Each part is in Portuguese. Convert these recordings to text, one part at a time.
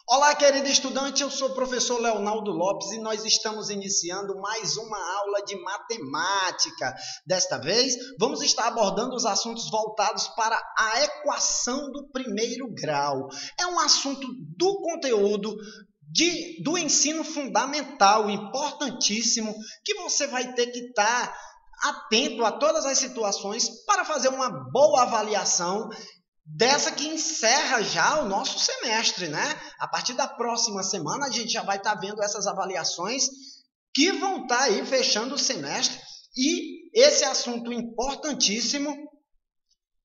Olá, querido estudante, eu sou o professor Leonardo Lopes e nós estamos iniciando mais uma aula de matemática. Desta vez, vamos estar abordando os assuntos voltados para a equação do primeiro grau. É um assunto do conteúdo do ensino fundamental, importantíssimo, que você vai ter que estar atento a todas as situações para fazer uma boa avaliação dessa que encerra já o nosso semestre, né? A partir da próxima semana, a gente já vai estar vendo essas avaliações que vão estar aí fechando o semestre. E esse assunto importantíssimo,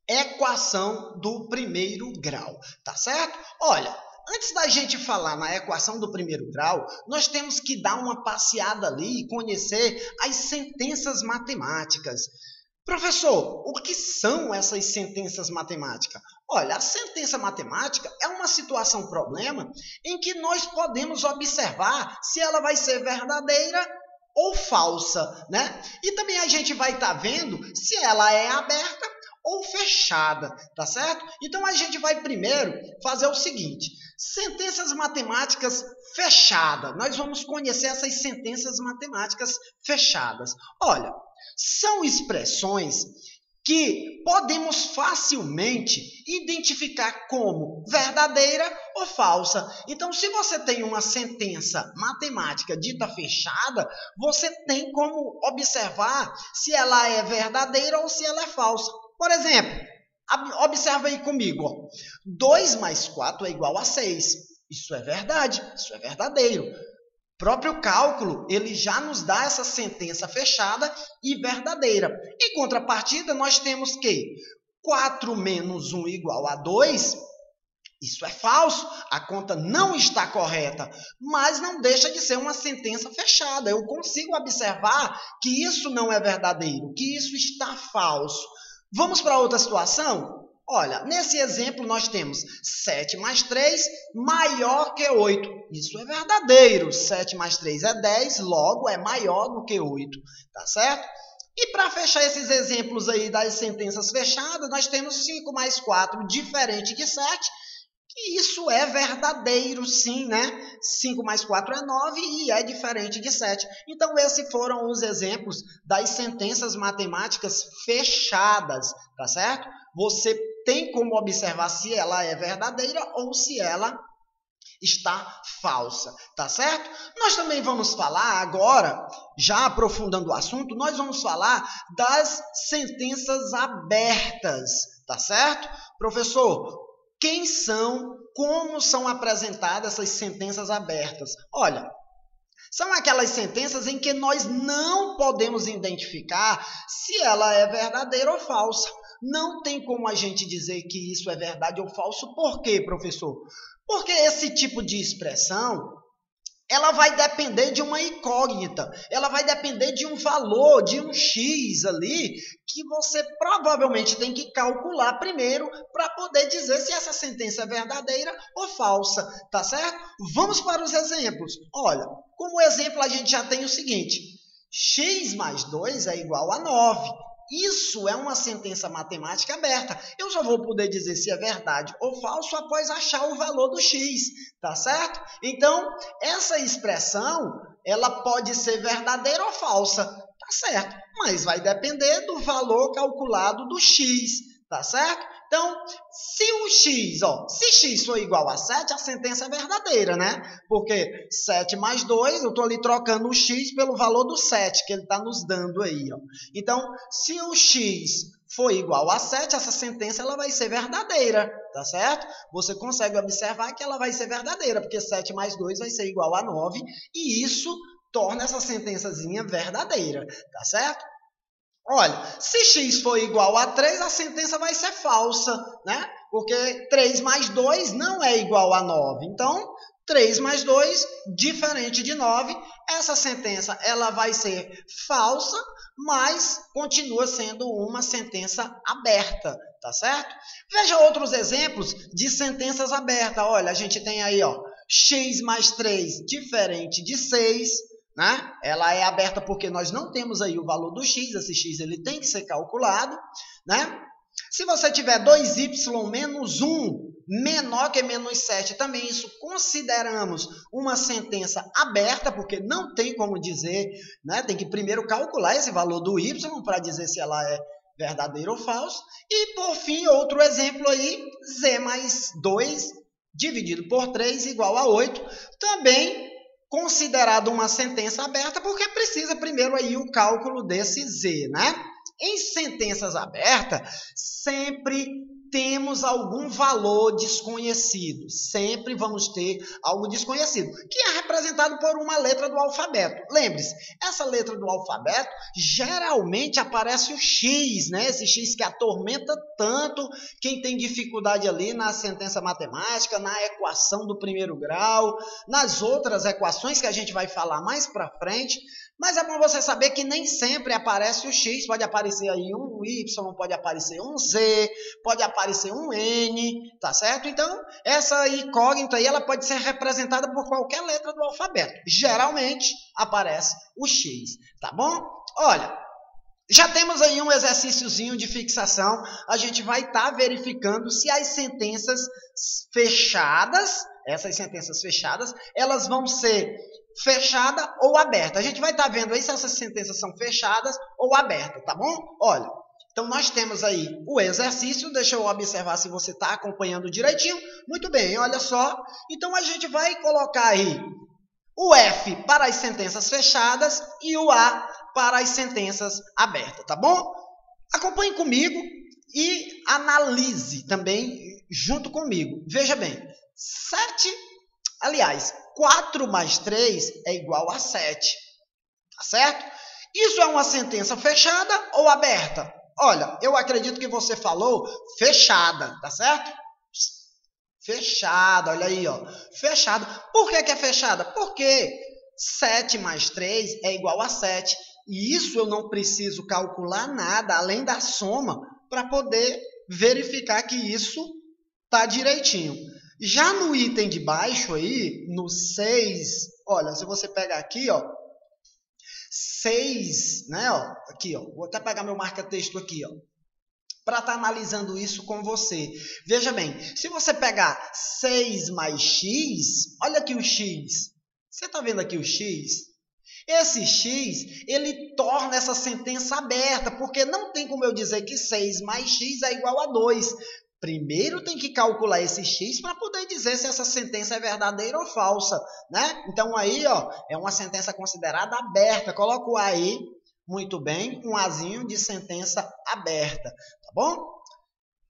equação do primeiro grau, tá certo? Olha, antes da gente falar na equação do primeiro grau, nós temos que dar uma passeada ali e conhecer as sentenças matemáticas. Professor, o que são essas sentenças matemáticas? Olha, a sentença matemática é uma situação-problema em que nós podemos observar se ela vai ser verdadeira ou falsa, né? E também a gente vai estar vendo se ela é aberta ou fechada, tá certo? Então a gente vai primeiro fazer o seguinte: sentenças matemáticas fechadas. Nós vamos conhecer essas sentenças matemáticas fechadas. Olha, são expressões que podemos facilmente identificar como verdadeira ou falsa. Então, se você tem uma sentença matemática dita fechada, você tem como observar se ela é verdadeira ou se ela é falsa. Por exemplo, observa aí comigo, ó. 2 mais 4 é igual a 6. Isso é verdade, isso é verdadeiro. O próprio cálculo, ele já nos dá essa sentença fechada e verdadeira. Em contrapartida, nós temos que 4 menos 1 igual a 2, isso é falso, a conta não está correta, mas não deixa de ser uma sentença fechada. Eu consigo observar que isso não é verdadeiro, que isso está falso. Vamos para outra situação? Olha, nesse exemplo nós temos 7 mais 3 maior que 8. Isso é verdadeiro. 7 mais 3 é 10, logo é maior do que 8. Tá certo? E para fechar esses exemplos aí das sentenças fechadas, nós temos 5 mais 4 diferente de 7. E isso é verdadeiro, sim, né? 5 mais 4 é 9 e é diferente de 7. Então, esses foram os exemplos das sentenças matemáticas fechadas, tá certo? Você tem como observar se ela é verdadeira ou se ela está falsa, tá certo? Nós também vamos falar agora, já aprofundando o assunto, nós vamos falar das sentenças abertas, tá certo? Professor, quem são, como são apresentadas essas sentenças abertas? Olha, são aquelas sentenças em que nós não podemos identificar se ela é verdadeira ou falsa. Não tem como a gente dizer que isso é verdade ou falso. Por quê, professor? Porque esse tipo de expressão, ela vai depender de uma incógnita, ela vai depender de um valor, de um X ali, que você provavelmente tem que calcular primeiro para poder dizer se essa sentença é verdadeira ou falsa, tá certo? Vamos para os exemplos. Olha, como exemplo a gente já tem o seguinte: x mais 2 é igual a 9. Isso é uma sentença matemática aberta. Eu só vou poder dizer se é verdade ou falso após achar o valor do x, tá certo? Então, essa expressão, ela pode ser verdadeira ou falsa, tá certo? Mas vai depender do valor calculado do x, tá certo? Então, se x for igual a 7, a sentença é verdadeira, né? Porque 7 mais 2, eu estou ali trocando o x pelo valor do 7, que ele está nos dando aí, ó. Então, se o x for igual a 7, essa sentença ela vai ser verdadeira, tá certo? Você consegue observar que ela vai ser verdadeira, porque 7 mais 2 vai ser igual a 9, e isso torna essa sentençazinha verdadeira, tá certo? Olha, se x for igual a 3, a sentença vai ser falsa, né? Porque 3 mais 2 não é igual a 9. Então, 3 mais 2, diferente de 9, essa sentença ela vai ser falsa, mas continua sendo uma sentença aberta, tá certo? Veja outros exemplos de sentenças abertas. Olha, a gente tem aí, ó, x mais 3, diferente de 6. Né? Ela é aberta porque nós não temos aí o valor do x, esse x ele tem que ser calculado, né? Se você tiver 2y menos 1, menor que menos 7, também isso consideramos uma sentença aberta, porque não tem como dizer, né? Tem que primeiro calcular esse valor do y para dizer se ela é verdadeira ou falsa. E, por fim, outro exemplo aí, z mais 2 dividido por 3 igual a 8, também considerado uma sentença aberta, porque precisa primeiro aí o cálculo desse z, né? Em sentenças abertas, sempre temos algum valor desconhecido. Sempre vamos ter algo desconhecido, que é representado por uma letra do alfabeto. Lembre-se, essa letra do alfabeto geralmente aparece o X, né? Esse X que atormenta tanto quem tem dificuldade ali na sentença matemática, na equação do primeiro grau, nas outras equações que a gente vai falar mais para frente. Mas é bom você saber que nem sempre aparece o X, pode aparecer aí um Y, pode aparecer um Z, pode aparecer um N, tá certo? Então, essa incógnita aí, ela pode ser representada por qualquer letra do alfabeto. Geralmente, aparece o X, tá bom? Olha, já temos aí um exercíciozinho de fixação, a gente vai estar verificando se as sentenças fechadas, essas sentenças fechadas, elas vão ser fechada ou aberta. A gente vai estar vendo aí se essas sentenças são fechadas ou abertas, tá bom? Olha, então nós temos aí o exercício, deixa eu observar se você está acompanhando direitinho. Muito bem, olha só. Então a gente vai colocar aí o F para as sentenças fechadas e o A para as sentenças abertas, tá bom? Acompanhe comigo e analise também junto comigo. Veja bem, 4 mais 3 é igual a 7, tá certo? Isso é uma sentença fechada ou aberta? Olha, eu acredito que você falou fechada, tá certo? Fechada, olha aí, ó. Fechada. Por que é fechada? Porque 7 mais 3 é igual a 7. E isso eu não preciso calcular nada, além da soma, para poder verificar que isso está direitinho. Já no item de baixo aí, no 6, olha, se você pegar aqui, ó, 6, né, ó, aqui, ó, vou até pegar meu marca-texto aqui, ó, para estar analisando isso com você. Veja bem, se você pegar 6 mais x, olha aqui o x, você está vendo aqui o x? Esse x, ele torna essa sentença aberta, porque não tem como eu dizer que 6 mais x é igual a 2. Primeiro tem que calcular esse x para poder dizer se essa sentença é verdadeira ou falsa, né? Então aí, ó, é uma sentença considerada aberta. Coloca o A aí, muito bem, um Azinho de sentença aberta, tá bom?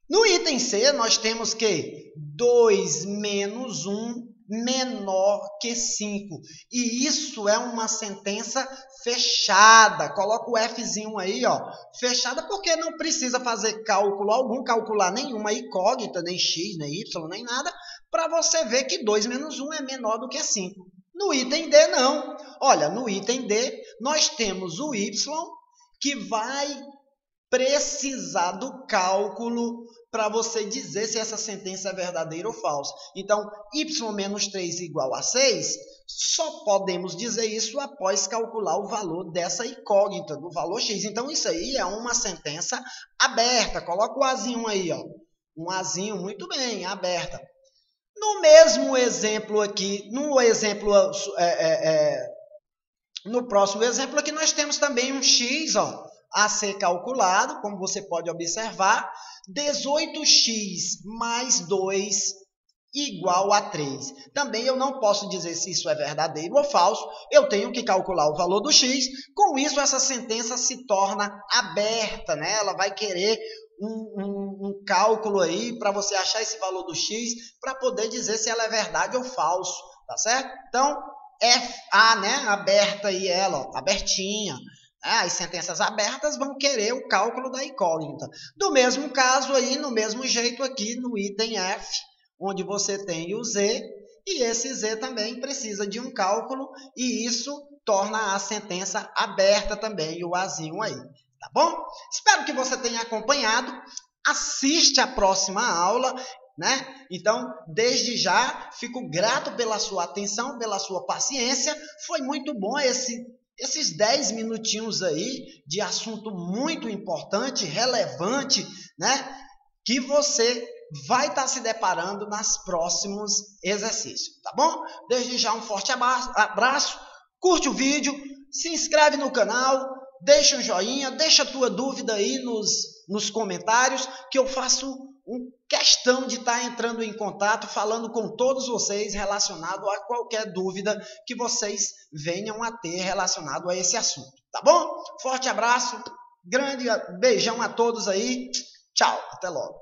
No item C, nós temos que 2 menos 1 menor que 5. E isso é uma sentença fechada. Coloca o Fzinho aí, ó, fechada, porque não precisa fazer cálculo algum, calcular nenhuma incógnita, nem x, nem y, nem nada, para você ver que 2 menos 1 é menor do que 5. No item D, não. Olha, no item D, nós temos o y, que vai precisar do cálculo para você dizer se essa sentença é verdadeira ou falsa. Então, y menos 3 igual a 6, só podemos dizer isso após calcular o valor dessa incógnita, do valor x. Então, isso aí é uma sentença aberta. Coloca o Azinho aí, ó. Um Azinho, muito bem, aberta. No mesmo exemplo aqui, no próximo exemplo aqui, nós temos também um x, ó, a ser calculado, como você pode observar, 18x mais 2 igual a 3. Também eu não posso dizer se isso é verdadeiro ou falso, eu tenho que calcular o valor do x. Com isso, essa sentença se torna aberta, né? Ela vai querer um cálculo aí para você achar esse valor do x, para poder dizer se ela é verdade ou falso, tá certo? Então, FA, né? Aberta aí ela, ó, abertinha. As sentenças abertas vão querer o cálculo da incógnita. Do mesmo caso aí, no mesmo jeito aqui no item F, onde você tem o Z, e esse Z também precisa de um cálculo, e isso torna a sentença aberta também, o Azinho aí, tá bom? Espero que você tenha acompanhado, assiste a próxima aula, né? Então, desde já, fico grato pela sua atenção, pela sua paciência, foi muito bom esses 10 minutinhos aí de assunto muito importante, relevante, né? Que você vai estar se deparando nos próximos exercícios, tá bom? Desde já um forte abraço, curte o vídeo, se inscreve no canal, deixa um joinha, deixa a tua dúvida aí nos comentários, que eu faço questão de estar entrando em contato, falando com todos vocês relacionado a qualquer dúvida que vocês venham a ter relacionado a esse assunto, tá bom? Forte abraço, grande beijão a todos aí, tchau, até logo.